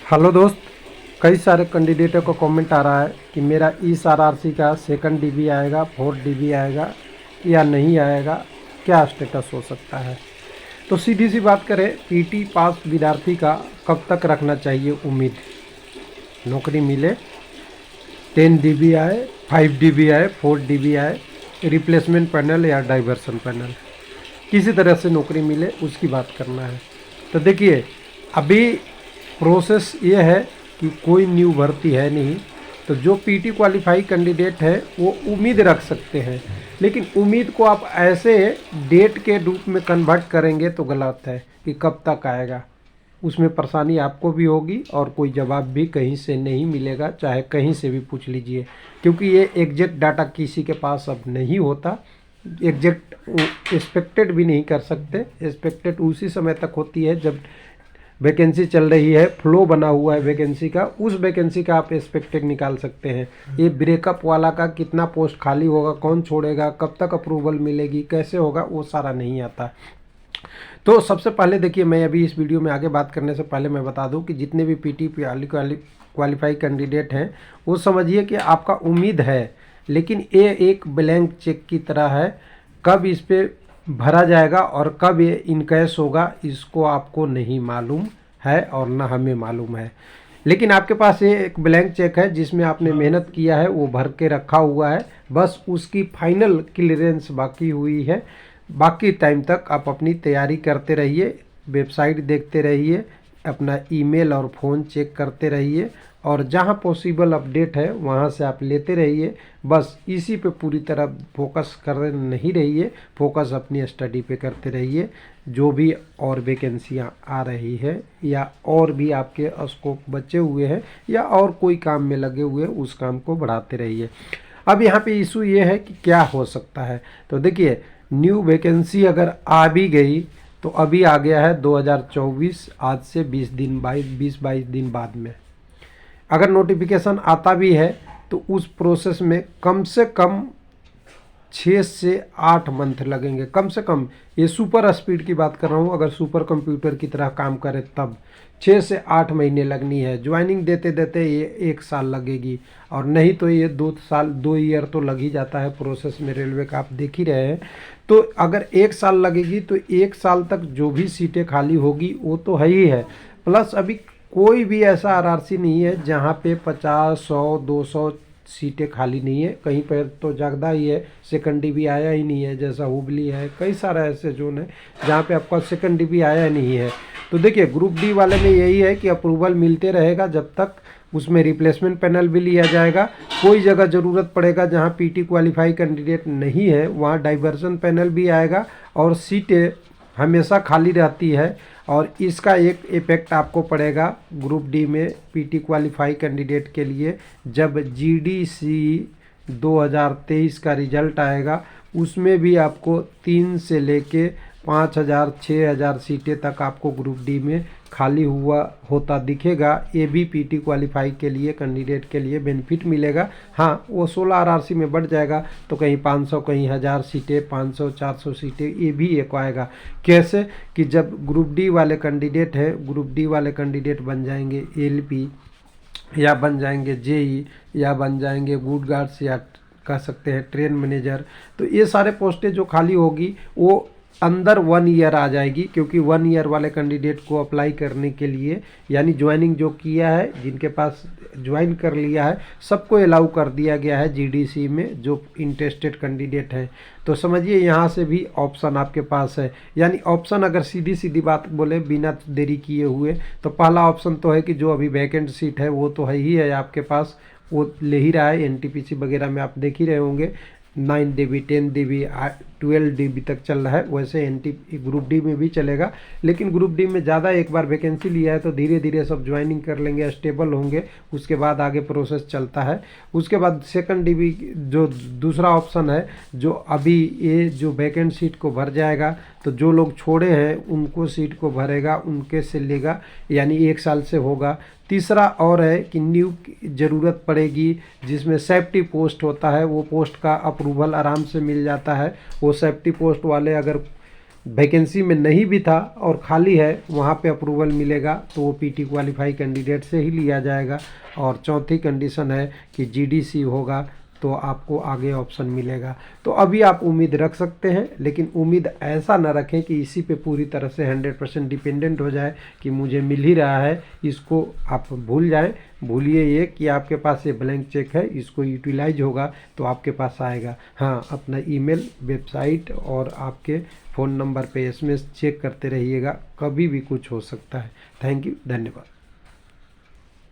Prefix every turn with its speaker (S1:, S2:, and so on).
S1: Hello दोस्त। कई सारे कैंडिडेटों का कमेंट आ रहा है कि मेरा इस आरआरसी का सेकंड डीबी आएगा, फोर्थ डीबी आएगा या नहीं आएगा, क्या स्टेटस हो सकता है। तो सीधी सी बात करें, पीटी पास विद्यार्थी का कब तक रखना चाहिए उम्मीद, नौकरी मिले, 10 डीबी आए, 5 डीबी आए, 4 डीबी आए, रिप्लेसमेंट पैनल या डाइवर्सन पैनल, किसी तरह से नौकरी मिले उसकी बात करना है। तो देखिए, अभी प्रोसेस ये है कि कोई न्यू भर्ती है नहीं, तो जो पीटी क्वालिफाई कैंडिडेट है वो उम्मीद रख सकते हैं। लेकिन उम्मीद को आप ऐसे डेट के रूप में कन्वर्ट करेंगे तो गलत है कि कब तक आएगा। उसमें परेशानी आपको भी होगी और कोई जवाब भी कहीं से नहीं मिलेगा, चाहे कहीं से भी पूछ लीजिए, क्योंकि ये एग्जैक्ट डाटा किसी के पास अब नहीं होता। एग्जैक्ट एक्सपेक्टेड भी नहीं कर सकते। एक्सपेक्टेड उसी समय तक होती है जब वैकेंसी चल रही है, फ्लो बना हुआ है वैकेंसी का, उस वैकेंसी का आप एक्सपेक्टेड निकाल सकते हैं। ये ब्रेकअप वाला का कितना पोस्ट खाली होगा, कौन छोड़ेगा, कब तक अप्रूवल मिलेगी, कैसे होगा, वो सारा नहीं आता। तो सबसे पहले देखिए, मैं अभी इस वीडियो में आगे बात करने से पहले मैं बता दूं कि जितने भी पीटी क्वालिफाई कैंडिडेट हैं वो समझिए कि आपका उम्मीद है, लेकिन ये एक ब्लैंक चेक की तरह है। कब इस पर भरा जाएगा और कब ये इनकैश होगा इसको आपको नहीं मालूम है और ना हमें मालूम है। लेकिन आपके पास ये एक ब्लैंक चेक है जिसमें आपने मेहनत किया है, वो भर के रखा हुआ है, बस उसकी फाइनल क्लियरेंस बाकी हुई है। बाकी टाइम तक आप अपनी तैयारी करते रहिए, वेबसाइट देखते रहिए, अपना ईमेल और फ़ोन चेक करते रहिए, और जहां पॉसिबल अपडेट है वहां से आप लेते रहिए। बस इसी पे पूरी तरह फोकस कर नहीं रहिए, फोकस अपनी स्टडी पे करते रहिए। जो भी और वैकेंसियां आ रही है या और भी आपके स्कोप बचे हुए हैं या और कोई काम में लगे हुए हैं, उस काम को बढ़ाते रहिए। अब यहाँ पे इशू ये है कि क्या हो सकता है। तो देखिए, न्यू वैकेंसी अगर आ भी गई तो अभी आ गया है 2024, आज से 20-22 दिन बाद में। अगर नोटिफिकेशन आता भी है तो उस प्रोसेस में कम से कम 6 से 8 मंथ लगेंगे, कम से कम। ये सुपर स्पीड की बात कर रहा हूँ, अगर सुपर कंप्यूटर की तरह काम करे तब 6 से 8 महीने लगनी है। ज्वाइनिंग देते देते ये 1 साल लगेगी, और नहीं तो ये 2 साल 2 ईयर तो लग ही जाता है प्रोसेस में, रेलवे का आप देख ही रहे हैं। तो अगर 1 साल लगेगी तो 1 साल तक जो भी सीटें खाली होगी वो तो है ही है, प्लस अभी कोई भी ऐसा आरआरसी नहीं है जहाँ पे 50, 100, 200 सीटें खाली नहीं है। कहीं पर तो ज़्यादा ही है, सेकंड डीबी आया ही नहीं है, जैसा हुबली है, कई सारे ऐसे जोन है जहाँ पे आपका सेकंड डीबी आया नहीं है। तो देखिए, ग्रुप डी वाले में यही है कि अप्रूवल मिलते रहेगा जब तक उसमें रिप्लेसमेंट पैनल भी लिया जाएगा। कोई जगह ज़रूरत पड़ेगा जहाँ पीटी क्वालिफाई कैंडिडेट नहीं है, वहाँ डाइवर्सन पैनल भी आएगा और सीटें हमेशा खाली रहती है। और इसका एक इफेक्ट आपको पड़ेगा ग्रुप डी में पीटी क्वालिफाई कैंडिडेट के लिए, जब जीडीसी 2023 का रिजल्ट आएगा। उसमें भी आपको 3 से लेके 5,000 6,000 सीटें तक आपको ग्रुप डी में खाली हुआ होता दिखेगा। ये भी पीटी क्वालिफाई के लिए कैंडिडेट के लिए बेनिफिट मिलेगा। हाँ, वो 16 आरआरसी में बढ़ जाएगा तो कहीं 500 कहीं 1000 सीटें, 500 400 सीटें, ये भी एक आएगा। कैसे कि जब ग्रुप डी वाले कैंडिडेट है, ग्रुप डी वाले कैंडिडेट बन जाएंगे एलपी, या बन जाएंगे जेई, या बन जाएंगे गुड गार्ड्स, या कह सकते हैं ट्रेन मैनेजर। तो ये सारे पोस्टें जो खाली होगी वो अंदर 1 ईयर आ जाएगी, क्योंकि 1 ईयर वाले कैंडिडेट को अप्लाई करने के लिए, यानी ज्वाइनिंग जो किया है, जिनके पास ज्वाइन कर लिया है, सबको अलाउ कर दिया गया है जीडीसी में, जो इंटरेस्टेड कैंडिडेट हैं। तो समझिए, यहाँ से भी ऑप्शन आपके पास है। यानी ऑप्शन अगर सीधी सीधी बात बोले बिना देरी किए हुए, तो पहला ऑप्शन तो है कि जो अभी वैकेंट सीट है वो तो है ही है आपके पास, वो ले ही रहा है। एनटीपीसी वगैरह में आप देख ही रहे होंगे 9 डीबी, 10 डीबी, 12 डीबी तक चल रहा है। वैसे ग्रुप डी में भी चलेगा, लेकिन ग्रुप डी में ज़्यादा एक बार वैकेंसी लिया है तो धीरे धीरे सब ज्वाइनिंग कर लेंगे, स्टेबल होंगे, उसके बाद आगे प्रोसेस चलता है। उसके बाद सेकंड डीबी जो दूसरा ऑप्शन है, जो अभी ये जो वैकेंट सीट को भर जाएगा, तो जो लोग छोड़े हैं उनको सीट को भरेगा, उनके से लेगा, यानी 1 साल से होगा। तीसरा और है कि न्यू ज़रूरत पड़ेगी जिसमें सेफ्टी पोस्ट होता है, वो पोस्ट का अप्रूवल आराम से मिल जाता है। वो सेफ्टी पोस्ट वाले अगर वैकेंसी में नहीं भी था और खाली है, वहाँ पे अप्रूवल मिलेगा तो वो पीटी क्वालिफाई कैंडिडेट से ही लिया जाएगा। और चौथी कंडीशन है कि जीडीसी होगा तो आपको आगे ऑप्शन मिलेगा। तो अभी आप उम्मीद रख सकते हैं, लेकिन उम्मीद ऐसा ना रखें कि इसी पे पूरी तरह से 100% डिपेंडेंट हो जाए कि मुझे मिल ही रहा है। इसको आप भूल जाएं, भूलिए ये कि आपके पास ये ब्लैंक चेक है, इसको यूटिलाइज होगा तो आपके पास आएगा। हाँ, अपना ईमेल, वेबसाइट और आपके फ़ोन नंबर पे एसएमएस चेक करते रहिएगा, कभी भी कुछ हो सकता है। थैंक यू, धन्यवाद।